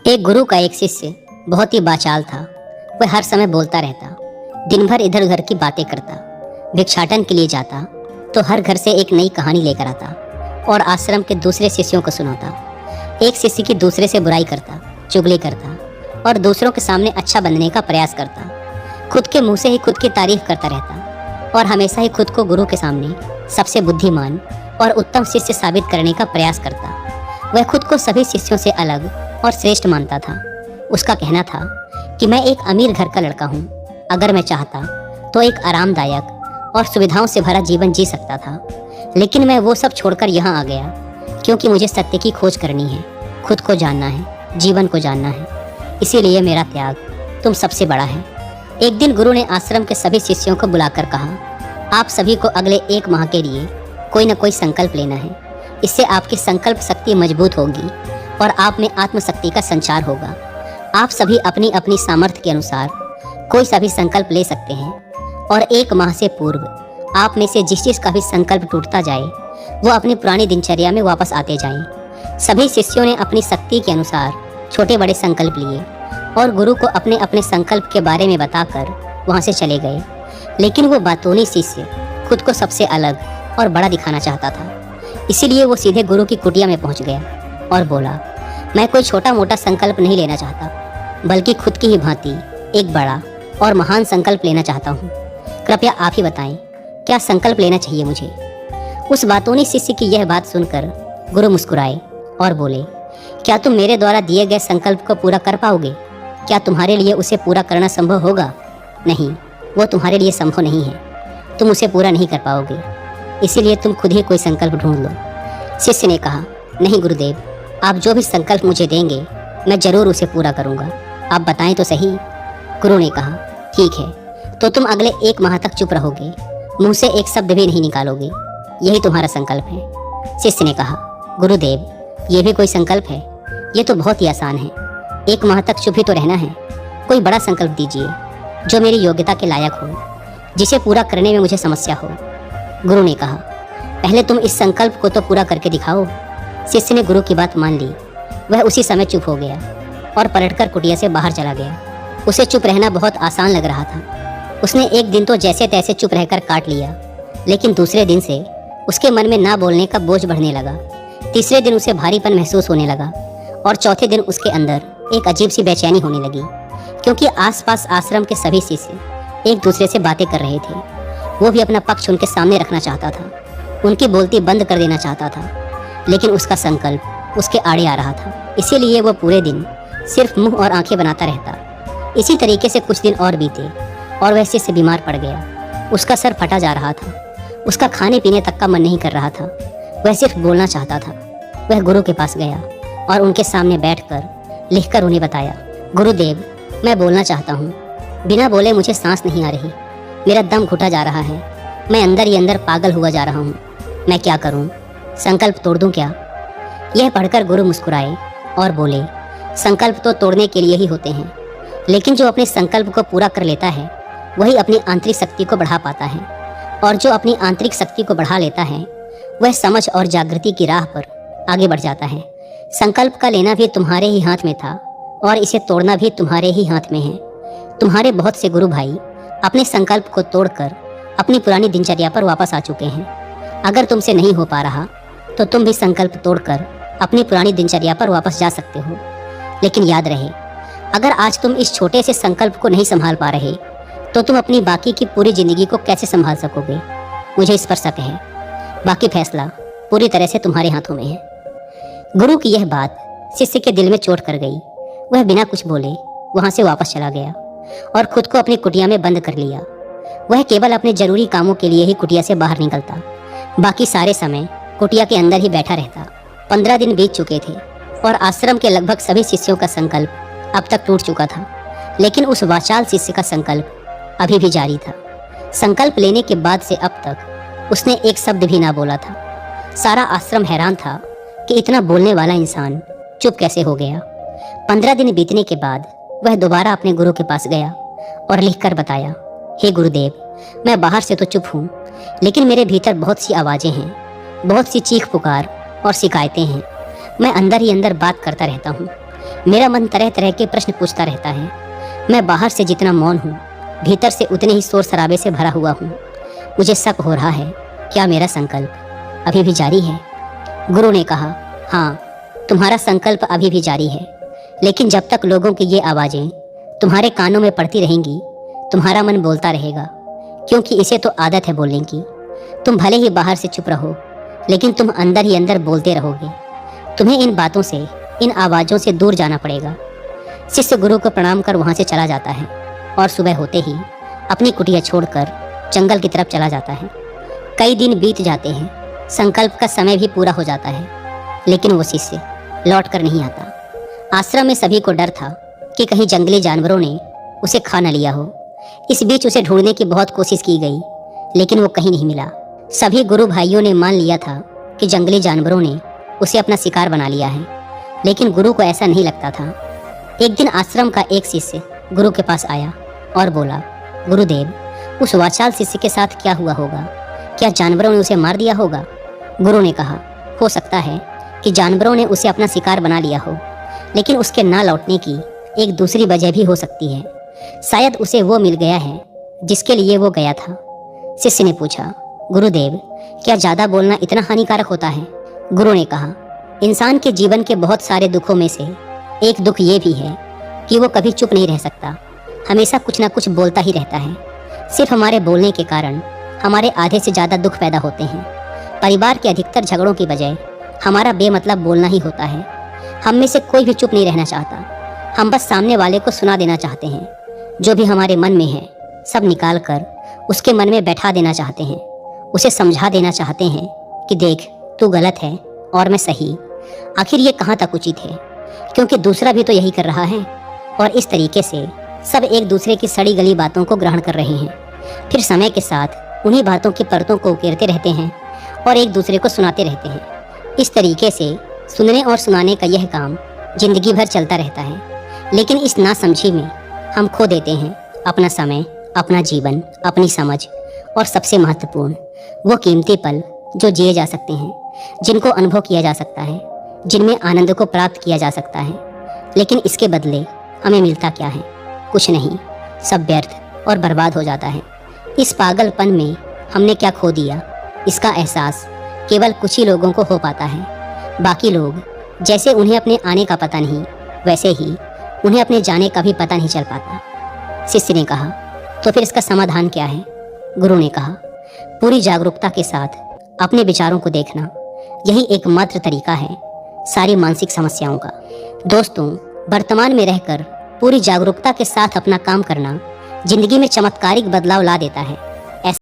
एक गुरु का एक शिष्य बहुत ही बाचाल था। वह हर समय बोलता रहता, दिन भर इधर उधर की बातें करता, भिक्षाटन के लिए जाता तो हर घर से एक नई कहानी लेकर आता और आश्रम के दूसरे शिष्यों को सुनाता। एक शिष्य की दूसरे से बुराई करता, चुगली करता और दूसरों के सामने अच्छा बनने का प्रयास करता। खुद के मुंह से ही खुद की तारीफ करता रहता और हमेशा ही खुद को गुरु के सामने सबसे बुद्धिमान और उत्तम शिष्य साबित करने का प्रयास करता। वह खुद को सभी शिष्यों से अलग और श्रेष्ठ मानता था। उसका कहना था कि मैं एक अमीर घर का लड़का हूँ। अगर मैं चाहता तो एक आरामदायक और सुविधाओं से भरा जीवन जी सकता था, लेकिन मैं वो सब छोड़कर यहाँ आ गया क्योंकि मुझे सत्य की खोज करनी है, खुद को जानना है, जीवन को जानना है। इसीलिए मेरा त्याग तुम सबसे बड़ा है। एक दिन गुरु ने आश्रम के सभी शिष्यों को बुलाकर कहा, आप सभी को अगले 1 माह के लिए कोई न कोई संकल्प लेना है। इससे आपकी संकल्प शक्ति मजबूत होगी और आप में आत्मशक्ति का संचार होगा। आप सभी अपनी अपनी सामर्थ्य के अनुसार कोई सा भी संकल्प ले सकते हैं और 1 माह से पूर्व आप में से जिस चीज का भी संकल्प टूटता जाए वो अपनी पुरानी दिनचर्या में वापस आते जाएं। सभी शिष्यों ने अपनी शक्ति के अनुसार छोटे बड़े संकल्प लिए और गुरु को अपने अपने संकल्प के बारे में बताकर वहां से चले गए। लेकिन वो बातूनी शिष्य खुद को सबसे अलग और बड़ा दिखाना चाहता था। इसीलिए वो सीधे गुरु की कुटिया में पहुंच गया और बोला, मैं कोई छोटा मोटा संकल्प नहीं लेना चाहता, बल्कि खुद की ही भांति एक बड़ा और महान संकल्प लेना चाहता हूँ। कृपया आप ही बताएं, क्या संकल्प लेना चाहिए मुझे। उस बातूनी शिष्य की यह बात सुनकर गुरु मुस्कुराए और बोले, क्या तुम मेरे द्वारा दिए गए संकल्प को पूरा कर पाओगे? क्या तुम्हारे लिए उसे पूरा करना संभव होगा? नहीं, वो तुम्हारे लिए संभव नहीं है। तुम उसे पूरा नहीं कर पाओगे, इसीलिए तुम खुद ही कोई संकल्प ढूंढ लो। शिष्य ने कहा, नहीं गुरुदेव, आप जो भी संकल्प मुझे देंगे मैं जरूर उसे पूरा करूंगा। आप बताएं तो सही। गुरु ने कहा, ठीक है, तो तुम अगले 1 माह तक चुप रहोगे, मुंह से एक शब्द भी नहीं निकालोगे। यही तुम्हारा संकल्प है। शिष्य ने कहा, गुरुदेव, ये भी कोई संकल्प है? ये तो बहुत ही आसान है। 1 माह तक चुप ही तो रहना है। कोई बड़ा संकल्प दीजिए जो मेरी योग्यता के लायक हो, जिसे पूरा करने में मुझे समस्या हो। गुरु ने कहा, पहले तुम इस संकल्प को तो पूरा करके दिखाओ। शिष्य ने गुरु की बात मान ली। वह उसी समय चुप हो गया और पलटकर कुटिया से बाहर चला गया। उसे चुप रहना बहुत आसान लग रहा था। उसने एक दिन तो जैसे तैसे चुप रहकर काट लिया, लेकिन दूसरे दिन से उसके मन में ना बोलने का बोझ बढ़ने लगा। तीसरे दिन उसे भारीपन महसूस होने लगा और चौथे दिन उसके अंदर एक अजीब सी बेचैनी होने लगी, क्योंकि आसपास आश्रम के सभी शिष्य एक दूसरे से बातें कर रहे थे। वो भी अपना पक्ष उनके सामने रखना चाहता था, उनकी बोलती बंद कर देना चाहता था, लेकिन उसका संकल्प उसके आड़े आ रहा था। इसीलिए वो पूरे दिन सिर्फ मुंह और आंखें बनाता रहता। इसी तरीके से कुछ दिन और बीते और वह शिष्य बीमार पड़ गया। उसका सर फटा जा रहा था, उसका खाने पीने तक का मन नहीं कर रहा था, वह सिर्फ बोलना चाहता था। वह गुरु के पास गया और उनके सामने बैठकर लिखकर उन्हें बताया, गुरुदेव, मैं बोलना चाहता हूँ, बिना बोले मुझे सांस नहीं आ रही, मेरा दम घुटा जा रहा है, मैं अंदर ही अंदर पागल हुआ जा रहा हूँ, मैं क्या करूँ? संकल्प तोड़ दूँ क्या? यह पढ़कर गुरु मुस्कुराए और बोले, संकल्प तो तोड़ने के लिए ही होते हैं, लेकिन जो अपने संकल्प को पूरा कर लेता है वही अपनी आंतरिक शक्ति को बढ़ा पाता है, और जो अपनी आंतरिक शक्ति को बढ़ा लेता है वह समझ और जागृति की राह पर आगे बढ़ जाता है। संकल्प का लेना भी तुम्हारे ही हाथ में था और इसे तोड़ना भी तुम्हारे ही हाथ में है। तुम्हारे बहुत से गुरु भाई अपने संकल्प को तोड़कर अपनी पुरानी दिनचर्या पर वापस आ चुके हैं। अगर तुमसे नहीं हो पा रहा तो तुम भी संकल्प तोड़कर अपनी पुरानी दिनचर्या पर वापस जा सकते हो। लेकिन याद रहे, अगर आज तुम इस छोटे से संकल्प को नहीं संभाल पा रहे तो तुम अपनी बाकी की पूरी जिंदगी को कैसे संभाल सकोगे? मुझे इस पर शक है। बाकी फैसला पूरी तरह से तुम्हारे हाथों में है। गुरु की यह बात शिष्य के दिल में चोट कर गई। वह बिना कुछ बोले वहां से वापस चला गया और खुद को अपनी कुटिया में बंद कर लिया। वह केवल अपने जरूरी कामों के लिए ही कुटिया से बाहर निकलता, बाकी सारे समय कुटिया के अंदर ही बैठा रहता। 15 दिन बीत चुके थे और आश्रम के लगभग सभी शिष्यों का संकल्प अब तक टूट चुका था, लेकिन उस वाचाल शिष्य का संकल्प अभी भी जारी था। संकल्प लेने के बाद से अब तक उसने एक शब्द भी ना बोला था। सारा आश्रम हैरान था कि इतना बोलने वाला इंसान चुप कैसे हो गया। 15 दिन बीतने के बाद वह दोबारा अपने गुरु के पास गया और लिखकर बताया, हे गुरुदेव, मैं बाहर से तो चुप हूँ, लेकिन मेरे भीतर बहुत सी आवाज़ें हैं, बहुत सी चीख पुकार और शिकायतें हैं। मैं अंदर ही अंदर बात करता रहता हूँ। मेरा मन तरह तरह के प्रश्न पूछता रहता है। मैं बाहर से जितना मौन हूँ, भीतर से उतने ही शोर शराबे से भरा हुआ हूँ। मुझे शक हो रहा है, क्या मेरा संकल्प अभी भी जारी है? गुरु ने कहा, हाँ, तुम्हारा संकल्प अभी भी जारी है, लेकिन जब तक लोगों की ये आवाज़ें तुम्हारे कानों में पड़ती रहेंगी, तुम्हारा मन बोलता रहेगा, क्योंकि इसे तो आदत है बोलने की। तुम भले ही बाहर से चुप रहो, लेकिन तुम अंदर ही अंदर बोलते रहोगे। तुम्हें इन बातों से, इन आवाज़ों से दूर जाना पड़ेगा। शिष्य गुरु को प्रणाम कर वहाँ से चला जाता है और सुबह होते ही अपनी कुटिया छोड़कर जंगल की तरफ चला जाता है। कई दिन बीत जाते हैं, संकल्प का समय भी पूरा हो जाता है, लेकिन वो शिष्य लौट कर नहीं आता। आश्रम में सभी को डर था कि कहीं जंगली जानवरों ने उसे खा न लिया हो। इस बीच उसे ढूंढने की बहुत कोशिश की गई, लेकिन वो कहीं नहीं मिला। सभी गुरु भाइयों ने मान लिया था कि जंगली जानवरों ने उसे अपना शिकार बना लिया है, लेकिन गुरु को ऐसा नहीं लगता था। एक दिन आश्रम का एक शिष्य गुरु के पास आया और बोला, गुरुदेव, उस वाचाल शिष्य के साथ क्या हुआ होगा? क्या जानवरों ने उसे मार दिया होगा? गुरु ने कहा, हो सकता है कि जानवरों ने उसे अपना शिकार बना लिया हो, लेकिन उसके ना लौटने की एक दूसरी वजह भी हो सकती है। शायद उसे वो मिल गया है जिसके लिए वो गया था। शिष्य ने पूछा, गुरुदेव, क्या ज़्यादा बोलना इतना हानिकारक होता है? गुरु ने कहा, इंसान के जीवन के बहुत सारे दुखों में से एक दुख ये भी है कि वो कभी चुप नहीं रह सकता, हमेशा कुछ ना कुछ बोलता ही रहता है। सिर्फ हमारे बोलने के कारण हमारे आधे से ज़्यादा दुख पैदा होते हैं। परिवार के अधिकतर झगड़ों की वजह हमारा बेमतलब बोलना ही होता है। हम में से कोई भी चुप नहीं रहना चाहता, हम बस सामने वाले को सुना देना चाहते हैं। जो भी हमारे मन में है सब निकाल कर उसके मन में बैठा देना चाहते हैं। उसे समझा देना चाहते हैं कि देख, तू गलत है और मैं सही। आखिर ये कहाँ तक उचित है, क्योंकि दूसरा भी तो यही कर रहा है। और इस तरीके से सब एक दूसरे की सड़ी गली बातों को ग्रहण कर रहे हैं। फिर समय के साथ उन्हीं बातों की परतों को उकेरते रहते हैं और एक दूसरे को सुनाते रहते हैं। इस तरीके से सुनने और सुनाने का यह काम जिंदगी भर चलता रहता है, लेकिन इस नासमझी में हम खो देते हैं अपना समय, अपना जीवन, अपनी समझ और सबसे महत्वपूर्ण वो कीमती पल जो जिए जा सकते हैं, जिनको अनुभव किया जा सकता है, जिनमें आनंद को प्राप्त किया जा सकता है। लेकिन इसके बदले हमें मिलता क्या है? कुछ नहीं, सब व्यर्थ और बर्बाद हो जाता है। इस पागलपन में हमने क्या खो दिया, इसका एहसास केवल कुछ ही लोगों को हो पाता है। बाकी लोग जैसे उन्हें अपने आने का पता नहीं, वैसे ही उन्हें अपने जाने का भी पता नहीं चल पाता। शिष्य ने कहा, तो फिर इसका समाधान क्या है? गुरु ने कहा, पूरी जागरूकता के साथ अपने विचारों को देखना, यही एकमात्र तरीका है सारी मानसिक समस्याओं का। दोस्तों, वर्तमान में रहकर पूरी जागरूकता के साथ अपना काम करना जिंदगी में चमत्कारिक बदलाव ला देता है।